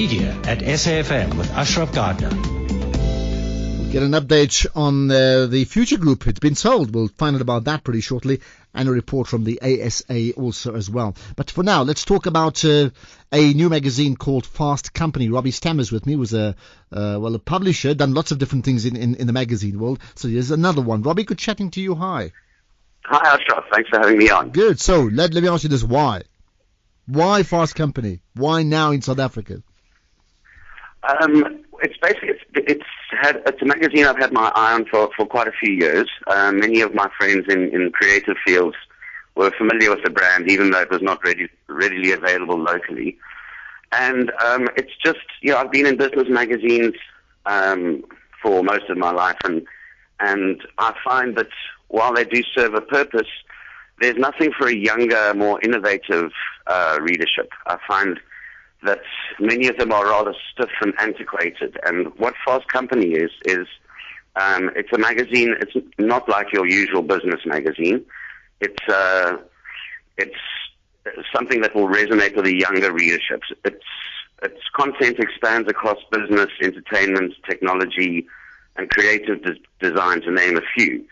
Media at SAFM with Ashraf Garda. Get an update on the Future Group. It's been sold. We'll find out about that pretty shortly, and a report from the ASA also as well. But for now, let's talk about a new magazine called Fast Company. Robbie Stammers with me, was a publisher, done lots of different things in the magazine world. So here's another one. Robbie, good chatting to you. Hi. Hi, Ashraf. Thanks for having me on. Good. So let me ask you this: why? Why Fast Company? Why now in South Africa? It's a magazine I've had my eye on for quite a few years. Many of my friends in creative fields were familiar with the brand, even though it was not readily available locally. And it's just, I've been in business magazines for most of my life, and I find that while they do serve a purpose, there's nothing for a younger, more innovative readership. I find that many of them are rather stiff and antiquated. And what Fast Company is it's a magazine. It's not like your usual business magazine. It's something that will resonate with the younger readership. Its content expands across business, entertainment, technology, and creative design, to name a few.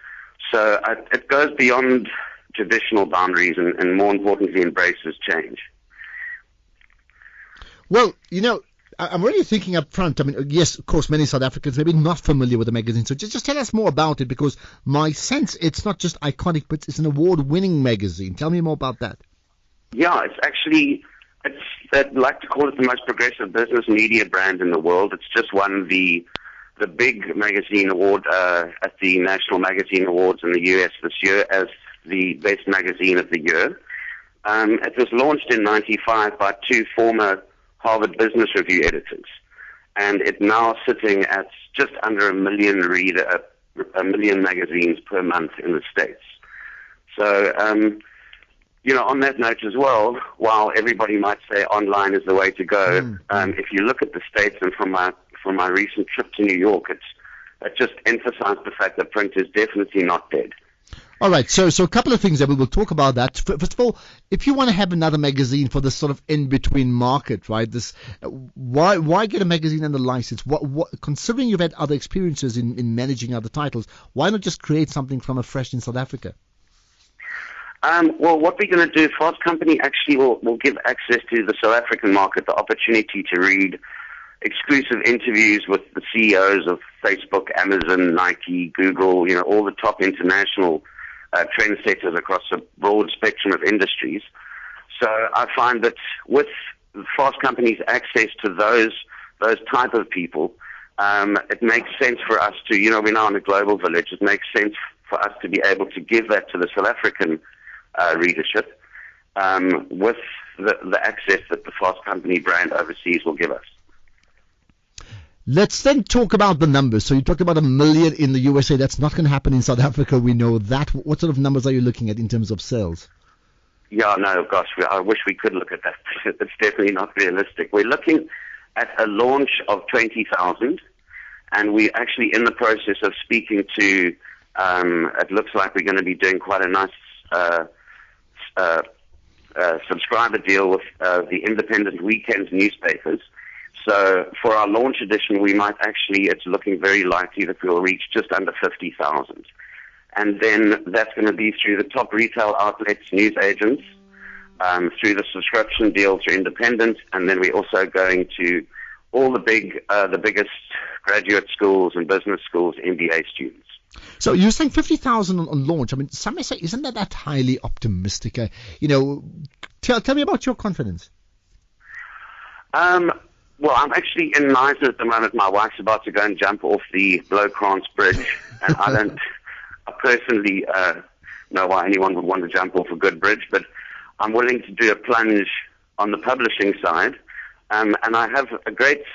So it goes beyond traditional boundaries and more importantly, embraces change. Well, I'm really thinking up front. I mean, yes, of course, many South Africans may be not familiar with the magazine. So just tell us more about it, because my sense, it's not just iconic, but it's an award-winning magazine. Tell me more about that. Yeah, I'd like to call it the most progressive business media brand in the world. It's just won the big magazine award at the National Magazine Awards in the US this year as the best magazine of the year. It was launched in '95 by two former Harvard Business Review editors, and it's now sitting at just under a million magazines per month in the States. So, on that note as well, while everybody might say online is the way to go, if you look at the States, and from my recent trip to New York, it just emphasized the fact that print is definitely not dead. All right, so a couple of things that we will talk about that. First of all, if you want to have another magazine for this sort of in-between market, right? Why get a magazine under license? Considering you've had other experiences in managing other titles, why not just create something from afresh in South Africa? Well, what we're going to do, Fast Company actually will give access to the South African market the opportunity to read exclusive interviews with the CEOs of Facebook, Amazon, Nike, Google, all the top international trendsetters across a broad spectrum of industries. So I find that with Fast Company's access to those type of people, it makes sense for us to, we're now in a global village, it makes sense for us to be able to give that to the South African readership with the access that the Fast Company brand overseas will give us. Let's then talk about the numbers. So you talked about 1 million in the USA. That's not going to happen in South Africa. We know that. What sort of numbers are you looking at in terms of sales? Yeah, no, gosh, I wish we could look at that. It's definitely not realistic. We're looking at a launch of 20,000, and we're actually in the process of speaking to, it looks like we're going to be doing quite a nice subscriber deal with the independent weekend newspapers. So for our launch edition, it's looking very likely that we'll reach just under 50,000. And then that's going to be through the top retail outlets, news agents, through the subscription deal through independent, and then we're also going to all the biggest graduate schools and business schools, MBA students. So you're saying 50,000 on launch. I mean, some may say, isn't that highly optimistic? Tell me about your confidence. Well, I'm actually in Nice at the moment. My wife's about to go and jump off the Blowkrans Bridge, and I personally know why anyone would want to jump off a good bridge, but I'm willing to do a plunge on the publishing side, and I have a great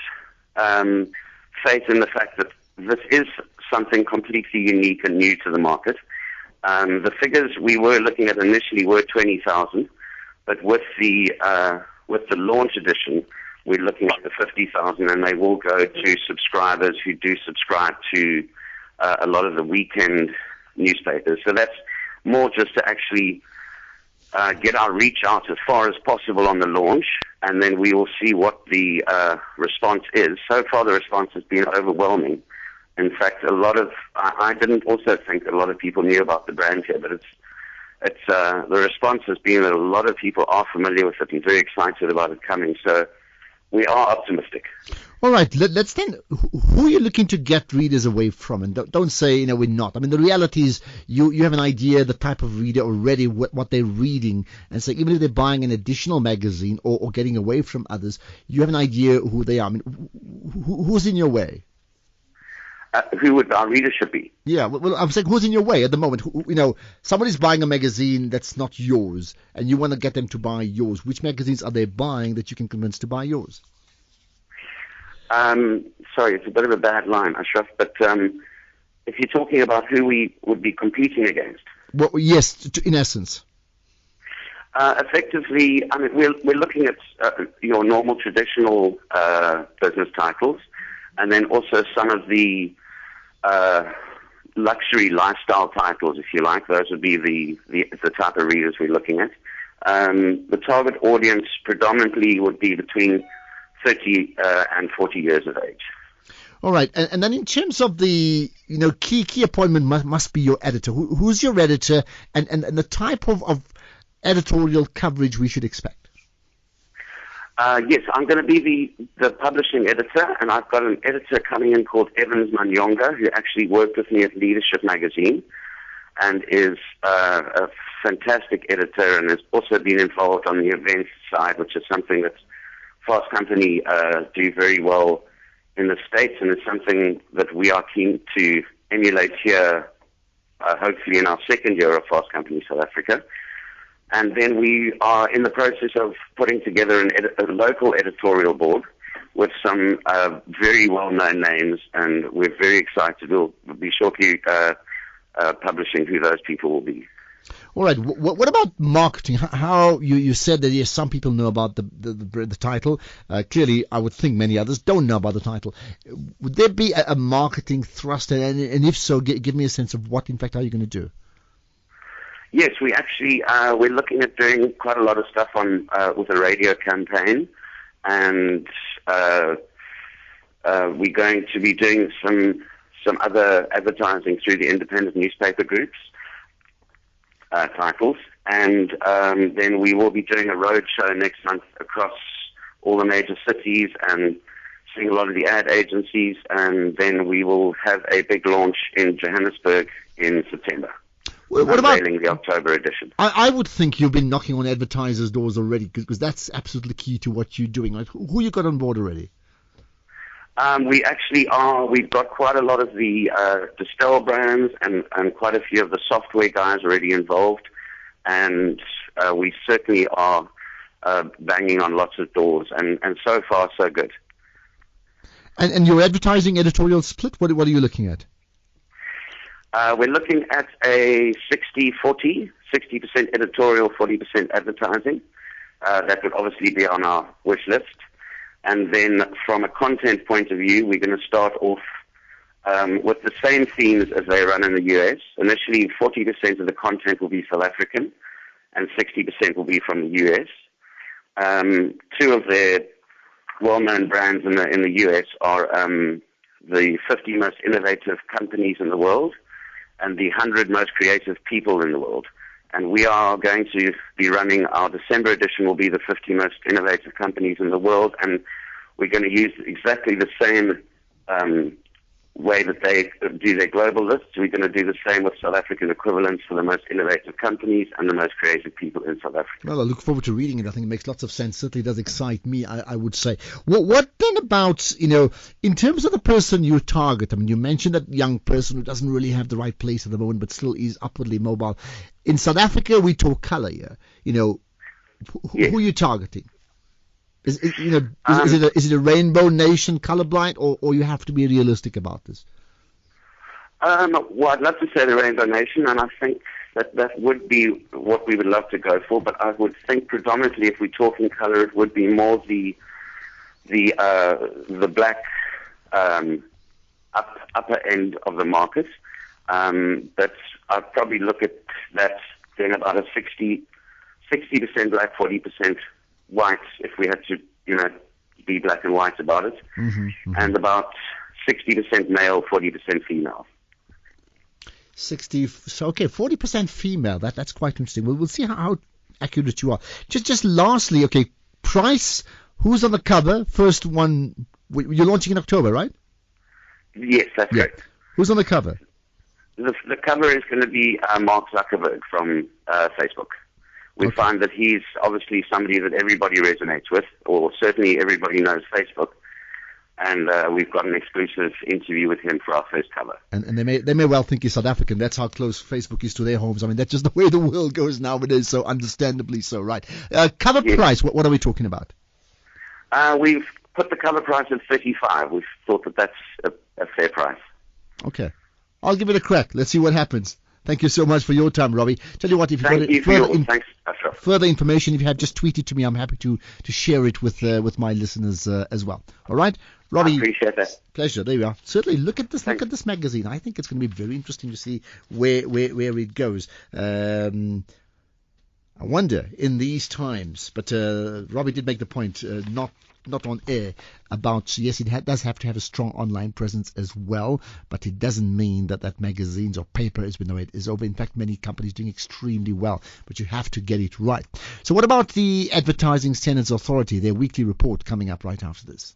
faith in the fact that this is something completely unique and new to the market. The figures we were looking at initially were 20,000, but with the launch edition, we're looking at the 50,000, and they will go to subscribers who do subscribe to a lot of the weekend newspapers. So that's more just to actually get our reach out as far as possible on the launch, and then we will see what the response is. So far, the response has been overwhelming. In fact, I didn't also think that a lot of people knew about the brand here, but the response has been that a lot of people are familiar with it and very excited about it coming. So we are optimistic. All right, let's then, who are you looking to get readers away from? And don't say, we're not. I mean, the reality is you have an idea, the type of reader already, what they're reading. And so even if they're buying an additional magazine or getting away from others, you have an idea who they are. I mean, who's in your way? Who would our readership be? Yeah, well, I'm saying who's in your way at the moment? Somebody's buying a magazine that's not yours, and you want to get them to buy yours. Which magazines are they buying that you can convince to buy yours? Sorry, it's a bit of a bad line, Ashraf, but if you're talking about who we would be competing against. Well, yes, in essence. Effectively, I mean, we're looking at your normal traditional business titles, and then also some of the luxury lifestyle titles, if you like. Those would be the type of readers we're looking at. The target audience predominantly would be between 30 and 40 years of age. All right, and then in terms of the key appointment must be your editor. Who's your editor, and the type of editorial coverage we should expect? Yes, I'm going to be the publishing editor, and I've got an editor coming in called Evans Manyonga, who actually worked with me at Leadership Magazine and is a fantastic editor and has also been involved on the events side, which is something that Fast Company do very well in the States, and it's something that we are keen to emulate here, hopefully in our second year of Fast Company South Africa. And then we are in the process of putting together a local editorial board with some very well-known names, and we're very excited. We'll be shortly publishing who those people will be. All right. What about marketing? How you said that yes, some people know about the title. Clearly, I would think many others don't know about the title. Would there be a marketing thrust, and if so, give me a sense of what, in fact, are you going to do? Yes, we actually we're looking at doing quite a lot of stuff with a radio campaign, and we're going to be doing some other advertising through the independent newspaper groups titles, and then we will be doing a road show next month across all the major cities and seeing a lot of the ad agencies, and then we will have a big launch in Johannesburg in September. What about the October edition? I would think you've been knocking on advertisers' doors already, because that's absolutely key to what you're doing. Like, who you got on board already? We actually are. We've got quite a lot of the Distel brands and quite a few of the software guys already involved, and we certainly are banging on lots of doors, and so far so good. And your advertising editorial split, what are you looking at? We're looking at a 60-40, 60% editorial, 40% advertising. That would obviously be on our wish list. And then from a content point of view, we're going to start off with the same themes as they run in the US. Initially, 40% of the content will be South African and 60% will be from the US. Two of their well-known brands in the US are the 50 most innovative companies in the world and the 100 most creative people in the world. And we are going to be running our December edition will be the 50 most innovative companies in the world, and we're going to use exactly the same way that they do their global lists. We're going to do the same with South African equivalents for the most innovative companies and the most creative people in South Africa. Well, I look forward to reading it. I think it makes lots of sense. Certainly does excite me, I would say. What then about, in terms of the person you target? I mean, you mentioned that young person who doesn't really have the right place at the moment, but still is upwardly mobile. In South Africa, we talk color here. Who are you targeting? Is it a rainbow nation colorblind, or you have to be realistic about this? Well, I'd love to say the Rainbow Nation, and I think that would be what we would love to go for. But I would think predominantly, if we're talking color, it would be more the black upper end of the market. But I'd probably look at that being about a 60% black, 40% white if we had to, be black and white about it, and about 60% male, 40% female. 40% female. That's quite interesting. We'll see how accurate you are. Just lastly, okay, price. Who's on the cover? First one. You're launching in October, right? Yes, that's correct. Who's on the cover? The cover is going to be Mark Zuckerberg from Facebook. We find that he's obviously somebody that everybody resonates with, or certainly everybody knows Facebook. And we've got an exclusive interview with him for our first cover. And they may well think he's South African. That's how close Facebook is to their homes. I mean, that's just the way the world goes nowadays, so understandably so, right? Cover price, what are we talking about? We've put the cover price at $35. We've thought that that's a fair price. Okay. I'll give it a crack. Let's see what happens. Thank you so much for your time, Robbie. Tell you what, if you've got further information, if you have, just tweet it to me. I'm happy to share it with my listeners as well. All right, Robbie. I appreciate that. Pleasure. There we are. Certainly, look at this. Thanks. Look at this magazine. I think it's going to be very interesting to see where it goes. I wonder in these times, but Robbie did make the point, not on air, about, yes, it does have to have a strong online presence as well, but it doesn't mean that magazines or paper, as we know it, is over. In fact, many companies doing extremely well, but you have to get it right. So what about the Advertising Standards Authority, their weekly report coming up right after this?